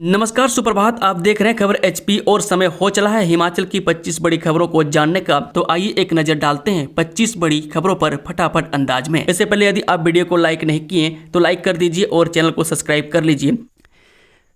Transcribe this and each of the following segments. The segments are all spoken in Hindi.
नमस्कार, सुप्रभात। आप देख रहे हैं खबर एचपी और समय हो चला है हिमाचल की 25 बड़ी खबरों को जानने का। तो आइए एक नजर डालते हैं 25 बड़ी खबरों पर फटाफट अंदाज में। इससे पहले यदि आप वीडियो को लाइक नहीं किए तो लाइक कर दीजिए और चैनल को सब्सक्राइब कर लीजिए।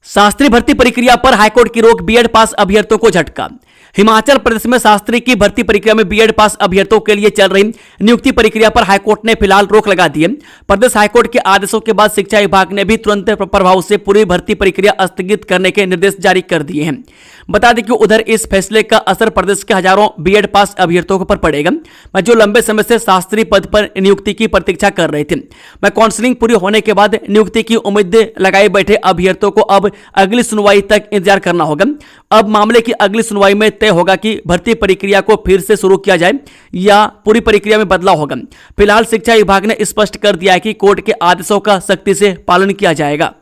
शास्त्री भर्ती प्रक्रिया पर हाईकोर्ट की रोक, बीएड पास अभ्यर्थियों को झटका। हिमाचल प्रदेश में शास्त्री की भर्ती प्रक्रिया में बीएड पास अभ्यर्थियों के लिए चल रही नियुक्ति प्रक्रिया पर हाईकोर्ट ने फिलहाल रोक लगा दी है। प्रदेश हाईकोर्ट के आदेशों के बाद शिक्षा विभाग ने भी तुरंत प्रभाव से पूरी भर्ती प्रक्रिया स्थगित करने के निर्देश जारी कर दिए हैं। बता दें कि उधर इस फैसले का असर प्रदेश के हजारों बीएड पास अभ्यर्थियों पर पड़ेगा जो लंबे समय से शास्त्री पद पर नियुक्ति की प्रतीक्षा कर रहे थे। काउंसलिंग पूरी होने के बाद नियुक्ति की उम्मीद लगाए बैठे अभ्यर्थियों को अब अगली सुनवाई तक इंतजार करना होगा। अब मामले की अगली सुनवाई में तय होगा कि भर्ती प्रक्रिया को फिर से शुरू किया जाए या पूरी प्रक्रिया में बदलाव होगा। फिलहाल शिक्षा विभाग ने स्पष्ट कर दिया है कि कोर्ट के आदेशों का सख्ती से पालन किया जाएगा।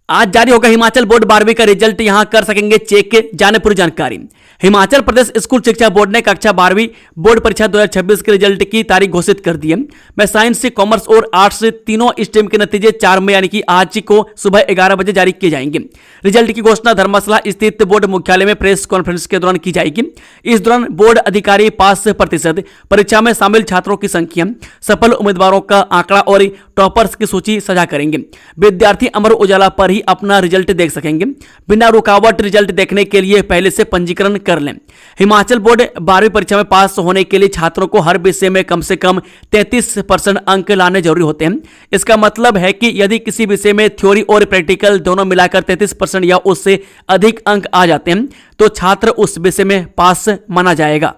आज जारी होगा हिमाचल बोर्ड 12वीं का रिजल्ट, यहां कर सकेंगे चेक, जाने पूरी जानकारी। हिमाचल प्रदेश स्कूल शिक्षा बोर्ड ने कक्षा 12वीं बोर्ड परीक्षा 2026 के रिजल्ट की तारीख घोषित कर दी है। मैं साइंस, कॉमर्स और आर्ट्स तीनों स्ट्रीम के नतीजे 4 मई यानी कि आज को सुबह 11 बजे जारी किए जाएंगे। रिजल्ट की घोषणा धर्मशाला स्थित बोर्ड मुख्यालय में प्रेस कॉन्फ्रेंस के दौरान की जाएगी। इस दौरान बोर्ड अधिकारी पास प्रतिशत, परीक्षा में शामिल छात्रों की संख्या, सफल उम्मीदवारों का आंकड़ा और टॉपर्स की सूची साझा करेंगे। विद्यार्थी अमर उजाला पर ही अपना रिजल्ट देख सकेंगे। बिना रुकावट रिजल्ट देखने के लिए पहले से पंजीकरण कर लें। हिमाचल बोर्ड 12वीं परीक्षा में पास होने के लिए छात्रों को हर विषय में कम से कम 33% अंक लाने जरूरी होते हैं। इसका मतलब है कि यदि किसी विषय में थ्योरी और प्रैक्टिकल दोनों मिलाकर 33% या उससे अधिक अंक आ जाते हैं तो छात्र उस विषय में पास माना जाएगा।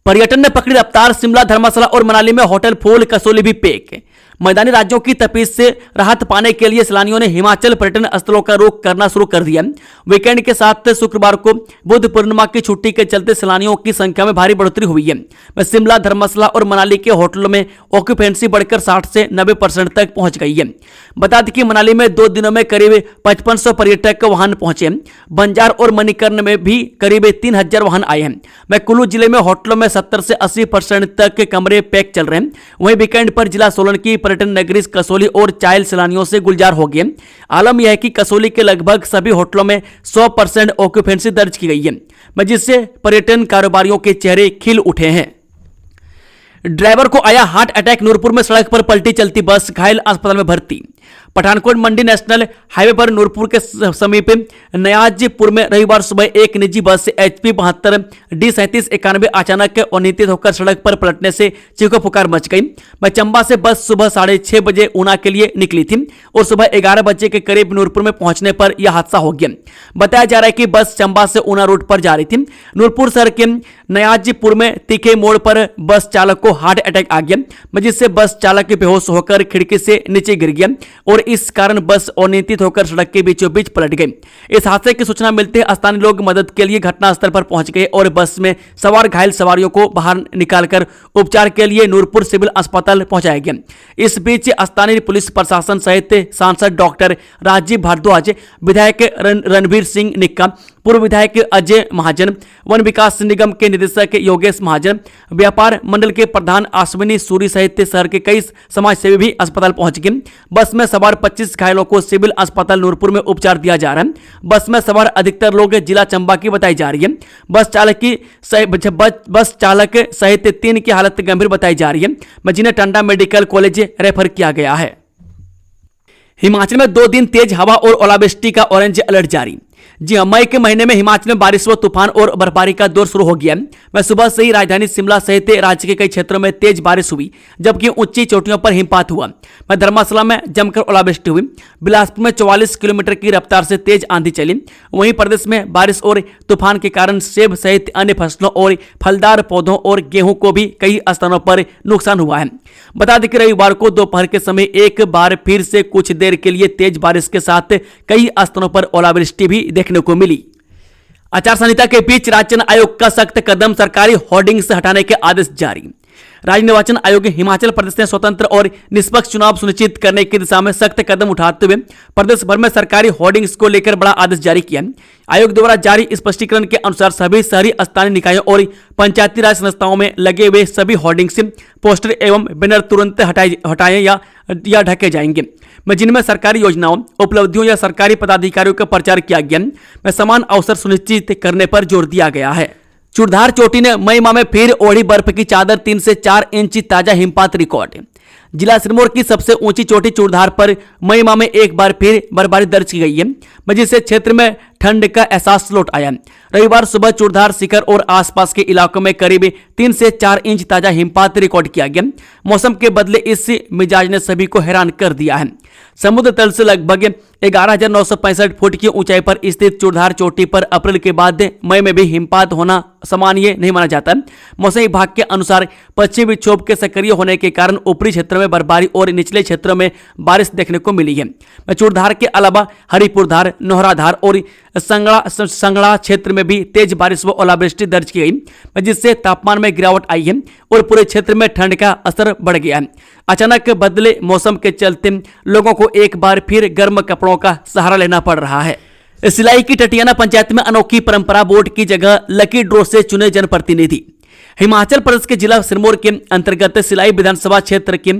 पर्यटन ने पकड़ी रफ्तार, शिमला, धर्मशाला और मनाली में होटल फूल, कसौली भी पैक। मैदानी राज्यों की तपिश से राहत पाने के लिए सैलानियों ने हिमाचल पर्यटन स्थलों का रुख करना शुरू कर दिया। वीकेंड के साथ शुक्रवार को बुद्ध पूर्णिमा की छुट्टी के चलते सैलानियों की संख्या में भारी बढ़ोतरी हुई है। शिमला, धर्मशाला और मनाली के होटलों में ऑक्यूपेंसी बढ़कर 60 से 90% तक पहुंच गई है। बता दें कि मनाली में 2 दिनों में करीब 5500 पर्यटक वाहन पहुंचे। बंजार और मणिकर्ण में भी करीब 3000 वाहन आए हैं। कुल्लू जिले में होटलों में 70 से 80% तक कमरे पैक चल रहे हैं। वहीं वीकेंड पर जिला सोलन की पर्यटन नगरी कसौली और चायल सैलानियों से गुलजार हो गए। आलम यह है कि कसौली के लगभग सभी होटलों में 100% ऑक्यूपेंसी दर्ज की गई है, जिससे पर्यटन कारोबारियों के चेहरे खिल उठे हैं। ड्राइवर को आया हार्ट अटैक, नूरपुर में सड़क पर पलटी चलती बस, घायल अस्पताल में भर्ती। पठानकोट मंडी नेशनल हाईवे पर नूरपुर के समीप नयाजपुर में रविवार सुबह एक निजी बस HP 72 D3791 अचानक अनियंत्रित होकर सड़क पर पलटने से चीखों पुकार मच गई। चंबा से बस सुबह 6:30 बजे ऊना के लिए निकली थी और सुबह 11 बजे के करीब नूरपुर में पहुंचने पर यह हादसा हो गया। बताया जा रहा है कि बस चंबा से ऊना रूट पर जा रही थी। नूरपुर शहर के नयाजपुर में तीखे मोड़ पर बस चालक को हार्ट अटैक आ गया, जिससे बस चालक बेहोश होकर खिड़की से नीचे गिर गया और इस कारण बस अनियंत्रित होकर सड़क के बीचों बीच पलट गई। इस हादसे की सूचना मिलते ही स्थानीय लोग मदद के लिए घटनास्थल पर पहुंच गए और बस में सवार घायल सवारियों को बाहर निकालकर उपचार के लिए नूरपुर सिविल अस्पताल पहुंचाया गया। इस बीच स्थानीय पुलिस प्रशासन सहित सांसद डॉक्टर राजीव भारद्वाज, विधायक रणवीर सिंह निक्का, पूर्व विधायक अजय महाजन, वन विकास निगम के निदेशक योगेश महाजन, व्यापार मंडल के प्रधान अश्विनी सूरी सहित शहर के कई समाज सेवी भी अस्पताल पहुंच गए। बस में सवार 25 घायलों को सिविल अस्पताल नूरपुर में उपचार दिया जा रहा है। बस में सवार अधिकतर लोग जिला चंबा की बताई जा रही है। बस चालक सहित 3 की हालत गंभीर बताई जा रही है, जिन्हें टांडा मेडिकल कॉलेज रेफर किया गया है। हिमाचल में 2 दिन तेज हवा और ओलावृष्टि का ऑरेंज अलर्ट जारी। जी हां, मई के महीने में हिमाचल में बारिश व तूफान और बर्फबारी का दौर शुरू हो गया। सुबह से ही राजधानी शिमला सहित राज्य के कई क्षेत्रों में तेज बारिश हुई, जबकि ऊंची चोटियों पर हिमपात हुआ। धर्मशाला में जमकर ओलावृष्टि हुई। बिलासपुर में 44 किलोमीटर की रफ्तार से तेज आंधी चली। वहीं प्रदेश में बारिश और तूफान के कारण सेब सहित अन्य फसलों और फलदार पौधों और गेहूं को भी कई स्थानों पर नुकसान हुआ है। बता दें कि रविवार को दोपहर के समय एक बार फिर से कुछ देर के लिए तेज बारिश के साथ कई स्थानों पर ओलावृष्टि भी देखने को मिली। आचार संहिता के बीच निर्वाचन आयोग का सख्त कदम, सरकारी होर्डिंग्स हटाने के आदेश जारी। राज्य निर्वाचन आयोग हिमाचल प्रदेश ने स्वतंत्र और निष्पक्ष चुनाव सुनिश्चित करने की दिशा में सख्त कदम उठाते हुए प्रदेश भर में सरकारी होर्डिंग्स को लेकर बड़ा आदेश जारी किया। आयोग द्वारा जारी स्पष्टीकरण के अनुसार सभी शहरी स्थानीय निकायों और पंचायती राज संस्थाओं में लगे हुए सभी होर्डिंग्स, पोस्टर एवं बैनर तुरंत हटाए या ढके जाएंगे जिनमें सरकारी योजनाओं, उपलब्धियों या सरकारी पदाधिकारियों का प्रचार किया गया में समान अवसर सुनिश्चित करने पर जोर दिया गया है। चूड़धार चोटी ने मई माह में फिर ओढ़ी बर्फ की चादर, 3 से 4 इंच ताजा हिमपात रिकॉर्ड। जिला सिरमौर की सबसे ऊंची चोटी चूड़धार पर मई माह में एक बार फिर बर्फबारी दर्ज की गई है, जिससे क्षेत्र में ठंड का एहसास लौट आया। रविवार सुबह चूड़धार शिखर और आसपास के इलाकों में करीब 3 से 4 इंच ताजा हिमपात रिकॉर्ड किया गया। मौसम के बदले इस मिजाज ने सभी को हैरान कर दिया है। समुद्र तल से लगभग 11,965 फुट की ऊंचाई पर स्थित चूड़धार चोटी पर अप्रैल के बाद मई में भी हिमपात होना सामान्य नहीं माना जाता। मौसम विभाग के अनुसार पश्चिमी विक्षोभ के सक्रिय होने के कारण ऊपरी क्षेत्रों में बर्फबारी और निचले क्षेत्रों में बारिश देखने को मिली है। चूड़धार के अलावा हरिपुरधार, नोहराधार और संगड़ा क्षेत्र में भी तेज बारिश व ओलावृष्टि दर्ज की गई, जिससे तापमान में गिरावट आई है और पूरे क्षेत्र में ठंड का असर बढ़ गया है। अचानक बदले मौसम के चलते लोगों को एक बार फिर गर्म कपड़ों का सहारा लेना पड़ रहा है। सिलाई की टटियाना पंचायत में अनोखी परंपरा, बोर्ड की जगह लकी ड्रॉ से चुने जनप्रतिनिधि। हिमाचल प्रदेश के जिला सिरमौर के अंतर्गत सिलाई विधानसभा क्षेत्र के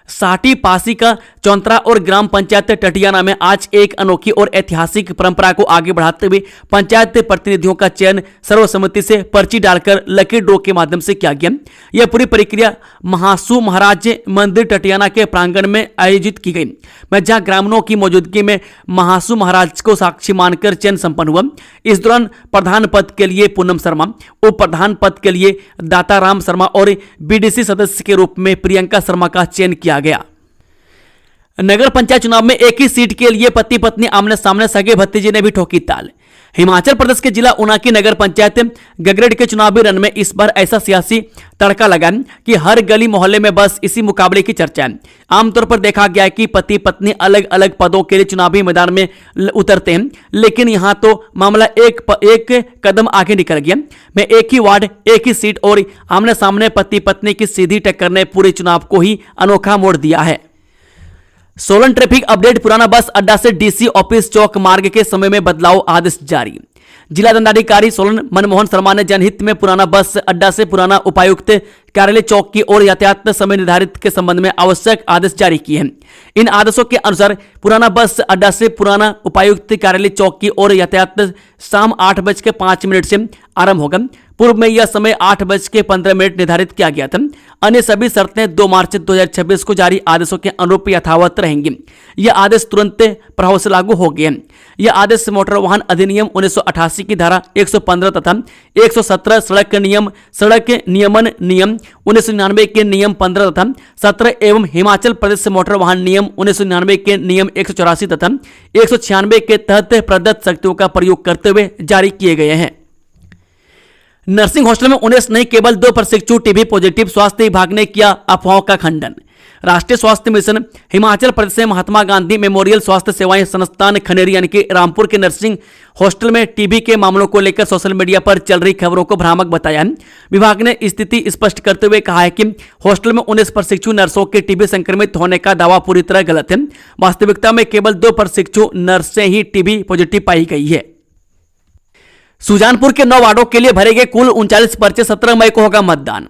साटी पासी का चौंतरा और ग्राम पंचायत टटियाना में आज एक अनोखी और ऐतिहासिक परंपरा को आगे बढ़ाते हुए पंचायत प्रतिनिधियों का चयन सर्वसम्मति से पर्ची डालकर लकी ड्रॉ के माध्यम से किया गया। यह पूरी प्रक्रिया महासू महाराज मंदिर टटियाना के प्रांगण में आयोजित की गई, जहां ग्रामीणों की मौजूदगी में महासू महाराज को साक्षी मानकर चयन संपन्न हुआ। इस दौरान प्रधान पद के लिए पूनम शर्मा, उप प्रधान पद के लिए दाताराम शर्मा और बीडीसी सदस्य के रूप में प्रियंका शर्मा का चयन किया गया। नगर पंचायत चुनाव में एक ही सीट के लिए पति पत्नी आमने सामने, सगे भतीजे ने भी ठोकी ताल। हिमाचल प्रदेश के जिला ऊना की नगर पंचायत गगरेट के चुनावी रण में इस बार ऐसा सियासी तड़का लगा कि हर गली मोहल्ले में बस इसी मुकाबले की चर्चा है। आमतौर पर देखा गया है कि पति पत्नी अलग अलग पदों के लिए चुनावी मैदान में उतरते हैं, लेकिन यहां तो मामला एक कदम आगे निकल गया। में एक ही वार्ड, एक ही सीट और आमने सामने पति पत्नी की सीधी टक्कर ने पूरे चुनाव को ही अनोखा मोड़ दिया है। सोलन ट्रैफिक अपडेट, पुराना बस अड्डा से डीसी ऑफिस चौक मार्ग के समय में बदलाव, आदेश जारी। जिला दंडाधिकारी सोलन मनमोहन शर्मा ने जनहित में पुराना बस अड्डा से पुराना उपायुक्त कार्यालय चौक की ओर यातायात समय निर्धारित के संबंध में आवश्यक आदेश जारी किए हैं। इन आदेशों के अनुसार पुराना बस अड्डा से पुराना उपायुक्त कार्यालय चौक की ओर यातायात शाम 8:05 से आरंभ होगा। पूर्व में यह समय 8:15 निर्धारित किया गया था। अन्य सभी शर्तें 2 मार्च 2026 को जारी आदेशों के अनुरूप यथावत रहेंगी। यह आदेश तुरंत प्रभाव से लागू हो गए। यह आदेश मोटर वाहन अधिनियम 1988 की धारा 115 तथा 117 सड़क नियमन नियम 1999 के नियम 15 तथा 17 एवं हिमाचल प्रदेश मोटर वाहन नियम 1999 के नियम 184 तथा 196 के तहत प्रदत्त शक्तियों का प्रयोग करते हुए जारी किए गए हैं। नर्सिंग हॉस्टल में 19 नहीं केवल 2 प्रशिक्षु टीबी पॉजिटिव, स्वास्थ्य विभाग ने किया अफवाहों का खंडन। राष्ट्रीय स्वास्थ्य मिशन हिमाचल प्रदेश से महात्मा गांधी मेमोरियल स्वास्थ्य सेवाएं संस्थान खनेरी यानी कि रामपुर के नर्सिंग हॉस्टल में टीबी के मामलों को लेकर सोशल मीडिया पर चल रही खबरों को भ्रामक बताया है। विभाग ने स्थिति स्पष्ट करते हुए कहा है कि हॉस्टल में 19 प्रशिक्षु नर्सों के टीबी संक्रमित होने का दावा पूरी तरह गलत है। वास्तविकता में केवल 2 प्रशिक्षु नर्सें ही टीबी पॉजिटिव पाई गई है। सुजानपुर के 9 वार्डों के लिए भरे गए कुल 39 पर्चे, 17 मई को होगा मतदान।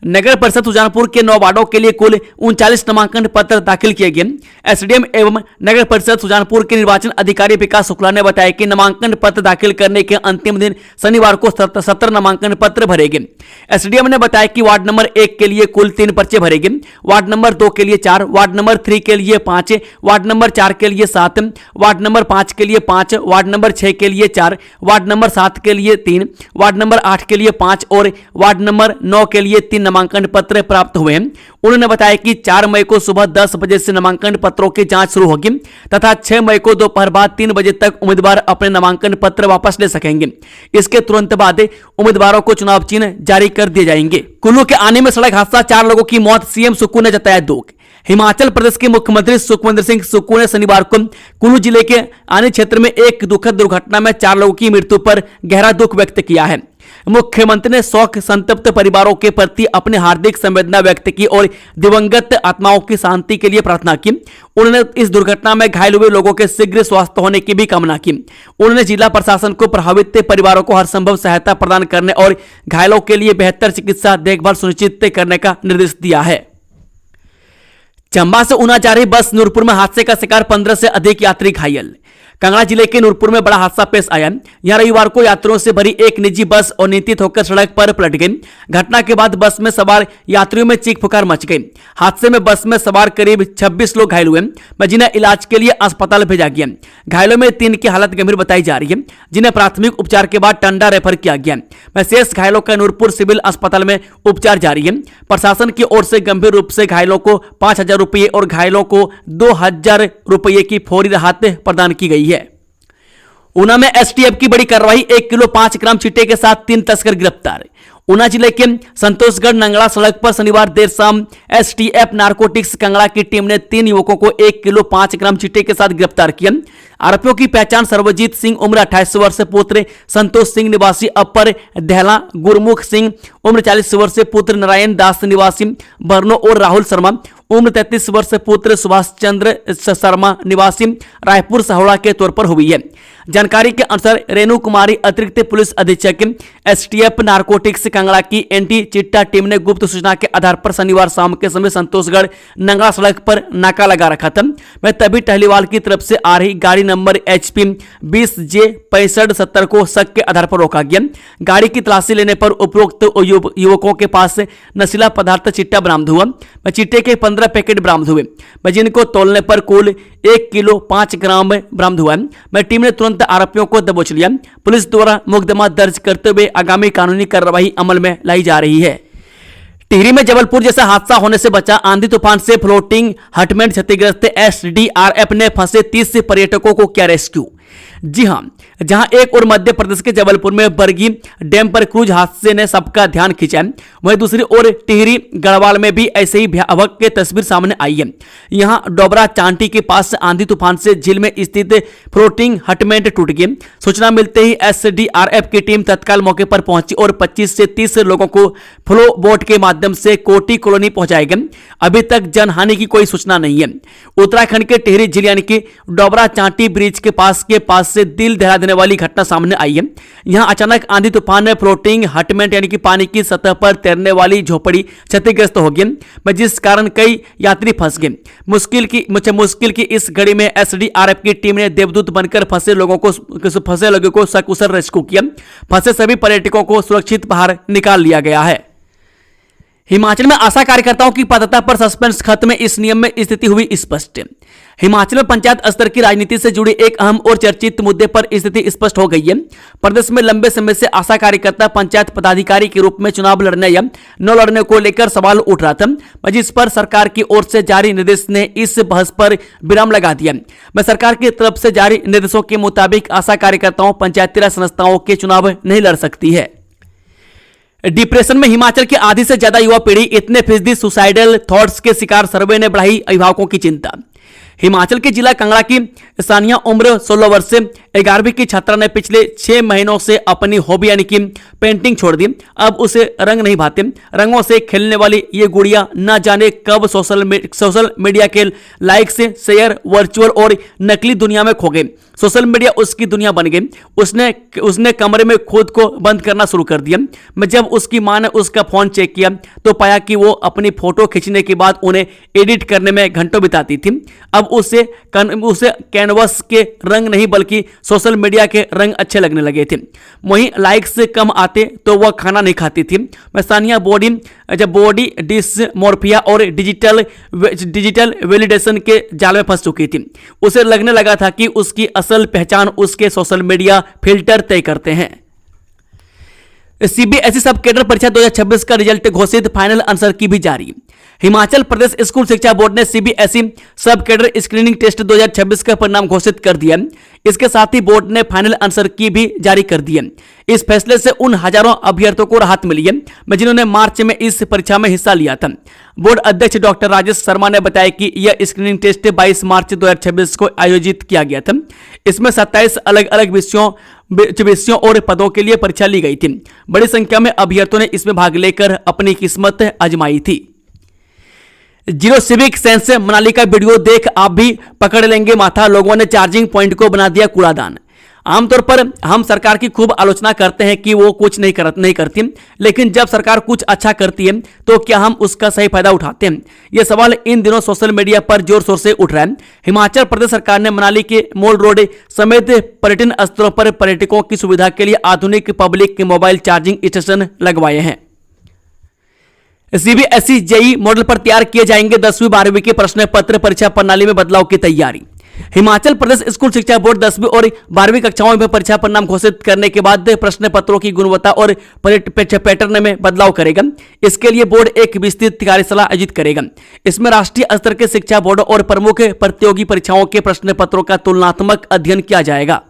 नगर परिषद सुजानपुर के 9 वार्डों के लिए कुल 39 नामांकन पत्र दाखिल किए गए। एसडीएम एवं नगर परिषद सुजानपुर के निर्वाचन अधिकारी विकास शुक्ला ने बताया कि नामांकन पत्र दाखिल करने के अंतिम दिन शनिवार को 17 नामांकन पत्र भरे गए। एसडीएम ने बताया कि वार्ड नंबर 1 के लिए कुल 3 पर्चे भरे गए, वार्ड नंबर 2 के लिए 4, वार्ड नंबर 3 के लिए 5, वार्ड नंबर 4 के लिए 7, वार्ड नंबर 5 के लिए 5, वार्ड नंबर 6 के लिए 4, वार्ड नंबर 7 के लिए 3, वार्ड नंबर 8 के लिए 5 और वार्ड नंबर 9 के लिए 3 नामांकन पत्र प्राप्त हुए हैं। उन्होंने बताया कि 4 मई को सुबह 10 बजे से नामांकन पत्रों की जांच शुरू होगी तथा 6 मई को दोपहर बाद 3 बजे तक उम्मीदवार अपने नामांकन पत्र वापस ले सकेंगे। इसके तुरंत बाद उम्मीदवारों को चुनाव चिन्ह जारी कर दिए जाएंगे। कुल्लू के आने में सड़क हादसा, 4 लोगों की मौत, सीएम सुक्खू ने जताया दुख। हिमाचल प्रदेश के मुख्यमंत्री सुखविंदर सिंह सुक्खू ने शनिवार को कुल्लू जिले के आनी क्षेत्र में एक दुखद दुर्घटना में 4 लोगों की मृत्यु पर गहरा दुख व्यक्त किया है। मुख्यमंत्री ने शोक संतप्त परिवारों के प्रति अपनी हार्दिक संवेदना व्यक्त की और दिवंगत आत्माओं की शांति के लिए प्रार्थना की। उन्होंने इस दुर्घटना में घायल हुए लोगों के शीघ्र स्वस्थ होने की भी कामना की। उन्होंने जिला प्रशासन को प्रभावित परिवारों को हर संभव सहायता प्रदान करने और घायलों के लिए बेहतर चिकित्सा देखभाल सुनिश्चित करने का निर्देश दिया है। चंबा से ऊना जा रही बस नूरपुर में हादसे का शिकार 15 से अधिक यात्री घायल। कांगड़ा जिले के नूरपुर में बड़ा हादसा पेश आया। यहां रविवार को यात्रियों से भरी एक निजी बस अनियंत्रित होकर सड़क पर पलट गई। घटना के बाद बस में सवार यात्रियों में चीख पुकार मच गई। हादसे में बस में सवार करीब 26 लोग घायल हुए, जिन्हें इलाज के लिए अस्पताल भेजा गया। घायलों में 3 की हालत गंभीर बताई जा रही है, जिन्हें प्राथमिक उपचार के बाद टंडा रेफर किया गया। शेष घायलों का नूरपुर सिविल अस्पताल में उपचार जारी है। प्रशासन की ओर से गंभीर रूप से घायलों को 5,000 रुपये और घायलों को 2,000 रुपये की फौरी राहत प्रदान की गई है। ऊना में एसटीएफ की बड़ी कार्रवाई, 1 किलो 5 ग्राम चिट्टे के साथ 3 तस्कर गिरफ्तार। ऊना जिले के संतोषगढ़ नंगड़ा सड़क पर शनिवार देर शाम एसटीएफ नारकोटिक्स कांगड़ा की टीम ने 3 युवकों को 1 किलो 5 ग्राम चिट्टे के साथ गिरफ्तार किया। आरोपियों की पहचान सर्वजीत सिंह उम्र 28 वर्ष पुत्र संतोष सिंह निवासी अपर दहला, गुरमुख सिंह उम्र 40 वर्ष पुत्र नारायण दास निवासी बरनो और राहुल शर्मा उम्र 33 वर्ष पुत्र सुभाष चंद्र शर्मा निवासी रायपुर सहोड़ा के तौर पर हुई है। जानकारी के अनुसार रेणु कुमारी अतिरिक्त पुलिस अधीक्षक एसटीएफ नारकोटिक्स कांगड़ा की एंटी चिट्टा टीम ने गुप्त सूचना के आधार पर शनिवार शाम के समय संतोषगढ़ नंगड़ा सड़क पर नाका लगा रखा था। वह तभी टहलीवाल की तरफ से आ रही गाड़ी नंबर HP 20J6570 को शक के आधार पर रोका गया। गाड़ी की तलाशी लेने पर उपरोक्त युवकों के पास नशीला पदार्थ चिट्टा बरामद हुआ। चिट्टे के 15 पैकेट बरामद हुए, जिनको तोलने पर कुल 1 किलो 5 ग्राम बरामद हुआ। टीम ने तुरंत आरोपियों को दबोच लिया। पुलिस द्वारा मुकदमा दर्ज करते हुए आगामी कानूनी कार्रवाई अमल में लाई जा रही है। टिहरी में जबलपुर जैसा हादसा होने से बचा। आंधी तूफान से फ्लोटिंग हटमेंट क्षतिग्रस्त एसडीआरएफ ने फंसे 30 पर्यटकों को किया रेस्क्यू। जी हां, जहां एक और मध्य प्रदेश के जबलपुर में बरगी डैम पर क्रूज हादसे ने सबका ध्यान खींचा, वहीं दूसरी ओर टिहरी गढ़वाल में भी ऐसे ही भयावह की तस्वीर सामने आई है। यहां डोबरा चांटी के पास आंधी तूफान से झील में स्थित फ्लोटिंग हटमेंट टूट गई। सूचना मिलते ही एसडीआरएफ की टीम तत्काल मौके पर पहुंची और 25 से 30 लोगों को फ्लो बोट के माध्यम से कोटी कॉलोनी पहुंचाए गए। अभी तक जनहानि की कोई सूचना नहीं है। उत्तराखंड के टिहरी जिले यानी कि डोबरा चांटी ब्रिज के पास से दिल दहला देने वाली घटना सामने आई है। यहां अचानक आंधी तूफान में फ्लोटिंग हटमेंट यानी कि पानी की सतह पर तैरने वाली झोपड़ी क्षतिग्रस्त हो गई, जिस कारण कई यात्री फंस गए। मुश्किल की इस घड़ी में एसडीआरएफ की टीम ने देवदूत बनकर फंसे लोगों को सकुशल रेस्क्यू किया। फंसे सभी पर्यटकों को सुरक्षित बाहर निकाल लिया गया है। हिमाचल में आशा कार्यकर्ताओं की पात्रता पर सस्पेंस खत्म, इस नियम में स्थिति हुई स्पष्ट। हिमाचल में पंचायत स्तर की राजनीति से जुड़ी एक अहम और चर्चित मुद्दे पर स्थिति स्पष्ट हो गई है। प्रदेश में लंबे समय से आशा कार्यकर्ता पंचायत पदाधिकारी के रूप में चुनाव लड़ने या न लड़ने को लेकर सवाल उठ रहा था, जिस पर सरकार की ओर से जारी निर्देश ने इस बहस पर विराम लगा दिया। सरकार की तरफ से जारी निर्देशों के मुताबिक आशा कार्यकर्ताओं पंचायती राज संस्थाओं के चुनाव नहीं लड़ सकती है। डिप्रेशन में हिमाचल की आधी से ज्यादा युवा पीढ़ी, इतने फीसदी सुसाइडल थॉट्स के शिकार, सर्वे ने बढ़ाई अभिभावकों की चिंता। हिमाचल के जिला कांगड़ा की सानिया उम्र 16 वर्ष से 11वीं की छात्रा ने पिछले 6 महीनों से अपनी हॉबी यानी कि पेंटिंग छोड़ दी। अब उसे रंग नहीं भाते। रंगों से खेलने वाली ये गुड़िया न जाने कब सोशल मीडिया के लाइक से शेयर, वर्चुअल और नकली दुनिया में खो गई। सोशल मीडिया उसकी दुनिया बन गई। उसने कमरे में खुद को बंद करना शुरू कर दिया। जब उसकी मां ने उसका फोन चेक किया तो पाया कि वो अपनी फोटो खींचने के बाद उन्हें एडिट करने में घंटों बिताती थी। अब उसे कैनवस के रंग नहीं बल्कि सोशल मीडिया के रंग अच्छे लगने लगे थे। वहीं लाइक्स कम आते तो वह खाना नहीं खाती थी। सानिया बॉडी डिसमॉर्फिया और डिजिटल वैलिडेशन के जाल में फंस चुकी थी। उसे लगने लगा था कि उसकी असल पहचान उसके सोशल मीडिया फिल्टर तय करते हैं। सीबीएसई सब कैडर परीक्षा 2026 का रिजल्ट घोषित, फाइनल आंसर की भी जारी। हिमाचल प्रदेश स्कूल शिक्षा बोर्ड ने सीबीएसई सब कैडर स्क्रीनिंग टेस्ट 2026 का परिणाम घोषित कर दिया। इसके साथ ही बोर्ड ने फाइनल आंसर की भी जारी कर दी है। इस फैसले से उन हजारों अभ्यर्थियों को राहत मिली है जिन्होंने मार्च में इस परीक्षा में हिस्सा लिया था। बोर्ड अध्यक्ष डॉक्टर राजेश शर्मा ने बताया कि यह स्क्रीनिंग टेस्ट 22 मार्च 2026 को आयोजित किया गया था। इसमें 27 अलग अलग विषयों और पदों के लिए परीक्षा ली गई थी। बड़ी संख्या में अभ्यर्थियों ने इसमें भाग लेकर अपनी किस्मत आजमाई थी। जीरो सिविक सेंस मनाली का वीडियो देख आप भी पकड़ लेंगे माथा, लोगों ने चार्जिंग पॉइंट को बना दिया कूड़ादान। आमतौर पर हम सरकार की खूब आलोचना करते हैं कि वो कुछ नहीं करती, लेकिन जब सरकार कुछ अच्छा करती है तो क्या हम उसका सही फायदा उठाते हैं? यह सवाल इन दिनों सोशल मीडिया पर जोर शोर से उठ रहा है। हिमाचल प्रदेश सरकार ने मनाली के मॉल रोड समेत पर्यटन स्थलों पर पर्यटकों की सुविधा के लिए आधुनिक पब्लिक मोबाइल चार्जिंग स्टेशन लगवाए हैं। सीबीएसई जेई मॉडल पर तैयार किए जाएंगे 10वीं 12वीं के प्रश्न पत्र, परीक्षा प्रणाली में बदलाव की तैयारी। हिमाचल प्रदेश स्कूल शिक्षा बोर्ड 10वीं और 12वीं कक्षाओं में परीक्षा परिणाम घोषित करने के बाद प्रश्न पत्रों की गुणवत्ता और पैटर्न में बदलाव करेगा। इसके लिए बोर्ड एक विस्तृत कार्यशाला आयोजित करेगा। इसमें राष्ट्रीय स्तर के शिक्षा बोर्ड और प्रमुख प्रतियोगी परीक्षाओं के प्रश्न पत्रों का तुलनात्मक अध्ययन किया जाएगा।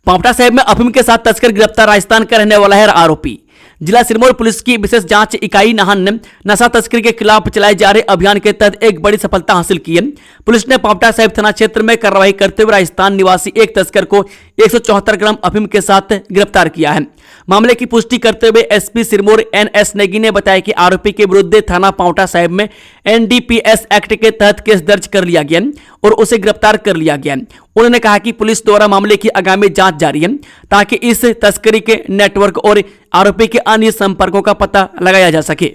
पांवटा साहिब में अफीम के साथ तस्कर गिरफ्तार, राजस्थान का रहने वाला है आरोपी। जिला सिरमौर पुलिस की विशेष जांच इकाई नाहन ने नशा तस्करी के खिलाफ चलाए जा रहे अभियान के तहत एक बड़ी सफलता हासिल की है। पुलिस ने पांवटा साहिब थाना क्षेत्र में कार्रवाई करते हुए राजस्थान निवासी एक तस्कर को 174 ग्राम अफीम के साथ गिरफ्तार किया है। मामले की पुष्टि करते हुए एसपी सिरमौर एनएस नेगी ने बताया कि आरोपी के विरुद्ध थाना पांवटा साहिब में एनडीपीएस एक्ट के तहत केस दर्ज कर लिया गया और उसे गिरफ्तार कर लिया गया। उन्होंने कहा कि पुलिस द्वारा मामले की आगामी जांच जारी है ताकि इस तस्करी के नेटवर्क और आरोपी के अन्य संपर्कों का पता लगाया जा सके।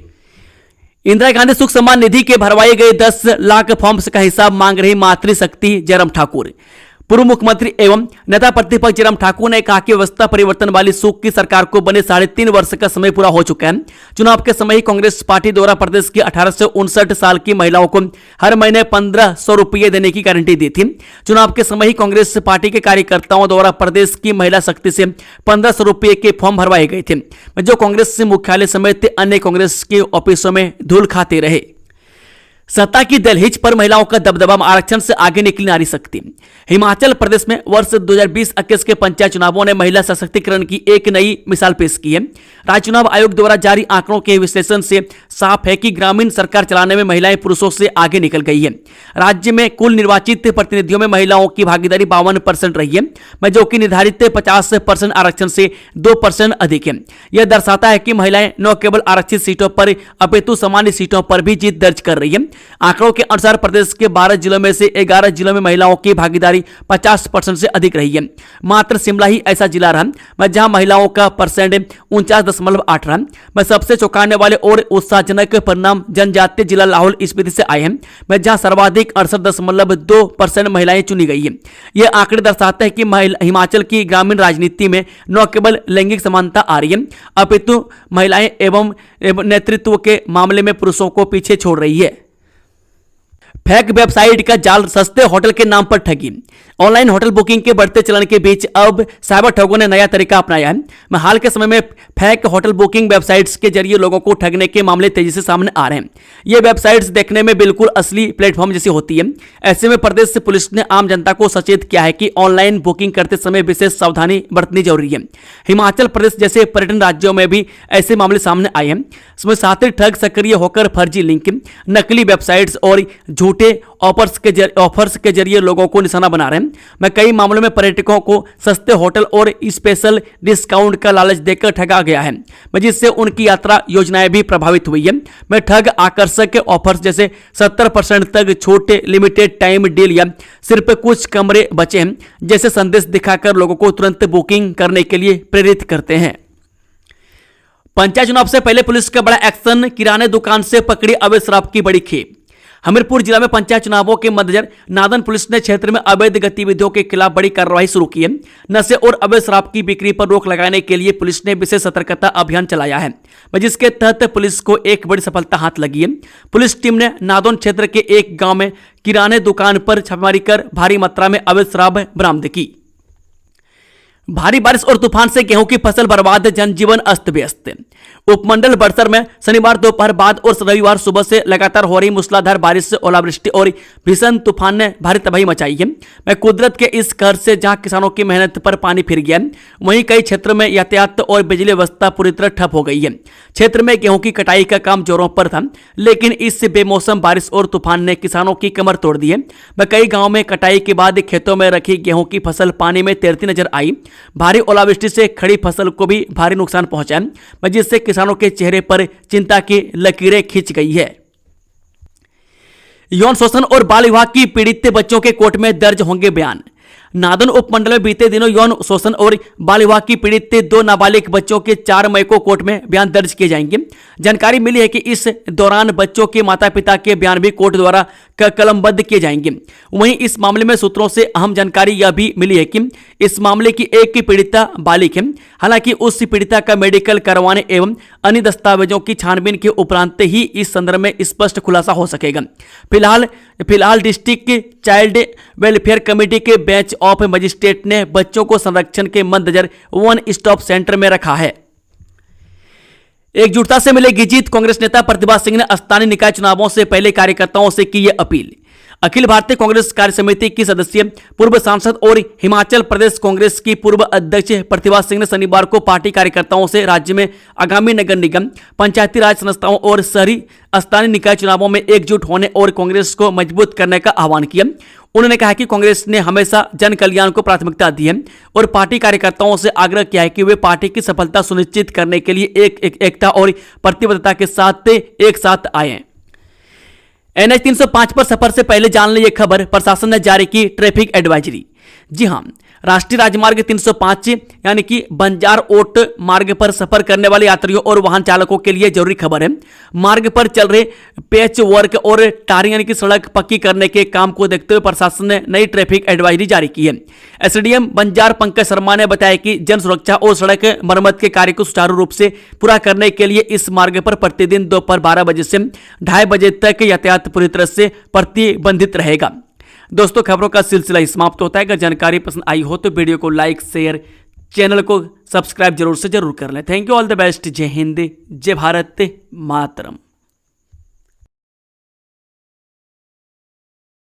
इंदिरा गांधी सुख सम्मान निधि के भरवाए गए 10 लाख फॉर्म्स का हिसाब मांग रही मातृशक्ति जयराम ठाकुर। पूर्व मुख्यमंत्री एवं नेता प्रतिपक्ष जयराम ठाकुर ने कहा कि व्यवस्था परिवर्तन वाली सुख की सरकार को बने 3.5 वर्ष का समय पूरा हो चुका है। चुनाव के समय ही कांग्रेस पार्टी द्वारा प्रदेश की 18 से 59 साल की महिलाओं को हर महीने 1500 रुपये देने की गारंटी दी थी। चुनाव के समय ही कांग्रेस पार्टी के कार्यकर्ताओं द्वारा प्रदेश की महिला शक्ति से 1500 रुपये के फॉर्म भरवाए गए थे, जो कांग्रेस मुख्यालय समेत अन्य कांग्रेस के ऑफिसों में धूल खाते रहे। सत्ता की दहलीज पर महिलाओं का दबदबा, आरक्षण से आगे निकली नारी शक्ति। हिमाचल प्रदेश में वर्ष 2020-21 के पंचायत चुनावों ने महिला सशक्तिकरण की एक नई मिसाल पेश की है। राज्य चुनाव आयोग द्वारा जारी आंकड़ों के विश्लेषण से साफ है कि ग्रामीण सरकार चलाने में महिलाएं पुरुषों से आगे निकल गई है। राज्य में कुल निर्वाचित प्रतिनिधियों में महिलाओं की भागीदारी 52% रही है, जो कि निर्धारित 50% आरक्षण से 2% अधिक है। यह दर्शाता है कि महिलाएं न केवल आरक्षित सीटों पर अपितु सामान्य सीटों पर भी जीत दर्ज कर रही है। आंकड़ों के अनुसार प्रदेश के 12 जिलों में से 11 जिलों में महिलाओं की भागीदारी 50% से अधिक रही है। मात्र शिमला ही ऐसा जिला रहा जहां महिलाओं का परसेंट 49.8 रहा। सबसे चौंकाने वाले और उत्साहजनक परिणाम जनजातीय जिला लाहौल स्पीति से आए हैं, जहां सर्वाधिक 68.2% महिलाएं चुनी गई है। यह आंकड़े दर्शाते हैं कि हिमाचल की ग्रामीण राजनीति में न केवल लैंगिक समानता आ रही है, अपितु महिलाएं एवं नेतृत्व के मामले में पुरुषों को पीछे छोड़ रही है। फेक वेबसाइट का जाल, सस्ते होटल के नाम पर ठगी। ऑनलाइन होटल बुकिंग के बढ़ते चलन के बीच अब साइबर ठगों ने नया तरीका अपनाया है। हाल के समय में फेक होटल बुकिंग वेबसाइट्स के जरिए लोगों को ठगने के मामले तेजी से सामने आ रहे हैं। ये वेबसाइट्स देखने में बिल्कुल असली प्लेटफॉर्म जैसी होती है। ऐसे में प्रदेश से पुलिस ने आम जनता को सचेत किया है कि ऑनलाइन बुकिंग करते समय विशेष सावधानी बरतनी जरूरी है। हिमाचल प्रदेश जैसे पर्यटन राज्यों में भी ऐसे मामले सामने आए हैं। इसमें साथ ही ठग सक्रिय होकर फर्जी लिंक, नकली वेबसाइट्स और झूठे ऑफर्स के जरिए लोगों को निशाना बना रहे हैं। कई मामलों में पर्यटकों को सस्ते होटल और स्पेशल डिस्काउंट का लालच देकर ठगा गया है, जिससे उनकी यात्रा योजनाएं भी प्रभावित हुई है। ठग आकर्षक ऑफर्स जैसे 70% तक छोटे लिमिटेड टाइम डील या सिर्फ कुछ कमरे बचे हैं जैसे संदेश दिखाकर लोगों को तुरंत बुकिंग करने के लिए प्रेरित करते हैं। पंचायत चुनाव से पहले पुलिस का बड़ा एक्शन, किराने दुकान से पकड़ी अवैध शराब की बड़ी खेप। हमीरपुर जिला में पंचायत चुनावों के मद्देनजर नादन पुलिस ने क्षेत्र में अवैध गतिविधियों के खिलाफ बड़ी कार्रवाई शुरू की है। नशे और अवैध शराब की बिक्री पर रोक लगाने के लिए पुलिस ने विशेष सतर्कता अभियान चलाया है, जिसके तहत पुलिस को एक बड़ी सफलता हाथ लगी है। पुलिस टीम ने नादौन क्षेत्र के एक गांव में किराने दुकान पर छापेमारी कर भारी मात्रा में अवैध शराब बरामद की। भारी बारिश और तूफान से गेहूं की फसल बर्बाद, जनजीवन अस्त व्यस्त। उपमंडल बड़सर में शनिवार दोपहर बाद और रविवार सुबह से लगातार हो रही मूसलाधार बारिश से ओलावृष्टि और भीषण तूफान ने भारी तबाही मचाई है। मैं कुदरत के इस कहर से जहां किसानों की मेहनत पर पानी फिर गया, वहीं कई क्षेत्रों में यातायात और बिजली व्यवस्था पूरी तरह ठप हो गई है। क्षेत्र में गेहूं की कटाई का काम जोरों पर था, लेकिन इस बेमौसम बारिश और तूफान ने किसानों की कमर तोड़ दी है। मैं कई गाँव में कटाई के बाद खेतों में रखी गेहूं की फसल पानी में तैरती नजर आई। भारी ओलावृष्टि से खड़ी फसल को भी भारी नुकसान पहुंचा है, जिससे किसानों के चेहरे पर चिंता की लकीरें खिंच गई है। यौन शोषण और बाल विवाह की पीड़ित बच्चों के कोर्ट में दर्ज होंगे बयान। नादन उपमंडल में बीते दिनों यौन शोषण और बाल विवाह की पीड़ित 2 नाबालिग बच्चों के 4 मई को कोर्ट में बयान दर्ज किए जाएंगे। जानकारी मिली है कि इस दौरान बच्चों के माता पिता के बयान भी कोर्ट द्वारा कलमबद्ध किए जाएंगे। वहीं इस मामले में सूत्रों से अहम जानकारी यह भी मिली है कि इस मामले की एक की पीड़िता बालिग है। हालांकि उस पीड़िता का मेडिकल करवाने एवं अन्य दस्तावेजों की छानबीन के उपरांत ही इस संदर्भ में स्पष्ट खुलासा हो सकेगा। फिलहाल डिस्ट्रिक्ट चाइल्ड वेलफेयर कमेटी के बेंच ऑफ मजिस्ट्रेट ने बच्चों को संरक्षण के मद्देनजर वन स्टॉप सेंटर में रखा है। एकजुटता से मिलेगी जीत, कांग्रेस नेता प्रतिभा सिंह ने स्थानीय निकाय चुनावों से पहले कार्यकर्ताओं से की यह अपील। अखिल भारतीय कांग्रेस कार्य समिति की सदस्य, पूर्व सांसद और हिमाचल प्रदेश कांग्रेस की पूर्व अध्यक्ष प्रतिभा सिंह ने शनिवार को पार्टी कार्यकर्ताओं से राज्य में आगामी नगर निगम, पंचायती राज संस्थाओं और शहरी स्थानीय निकाय चुनावों में एकजुट होने और कांग्रेस को मजबूत करने का आह्वान किया। उन्होंने कहा कि कांग्रेस ने हमेशा जन कल्याण को प्राथमिकता दी है और पार्टी कार्यकर्ताओं से आग्रह किया है कि वे पार्टी की सफलता सुनिश्चित करने के लिए एकता और प्रतिबद्धता के साथ एक साथ आए। NH 305 पर सफर से पहले जान ली ये खबर, प्रशासन ने जारी की ट्रैफिक एडवाइजरी। जी हां, राष्ट्रीय राजमार्ग 305 यानी कि बंजारओट मार्ग पर सफर करने वाले यात्रियों और वाहन चालकों के लिए जरूरी खबर है। मार्ग पर चल रहे पैच वर्क और टारिंग यानी कि सड़क पक्की करने के काम को देखते हुए प्रशासन ने नई ट्रैफिक एडवाइजरी जारी की है। SDM बंजार पंकज शर्मा ने बताया कि जन सुरक्षा और सड़क मरम्मत के कार्य को सुचारू रूप से पूरा करने के लिए इस मार्ग पर प्रतिदिन दोपहर 12 बजे से 2:30 बजे तक यातायात पूरी तरह से प्रतिबंधित रहेगा। दोस्तों, खबरों का सिलसिला समाप्त होता है। अगर जानकारी पसंद आई हो तो वीडियो को लाइक, शेयर, चैनल को सब्सक्राइब जरूर कर लें। Thank you, all the best. जय हिंद, जय भारत मातरम।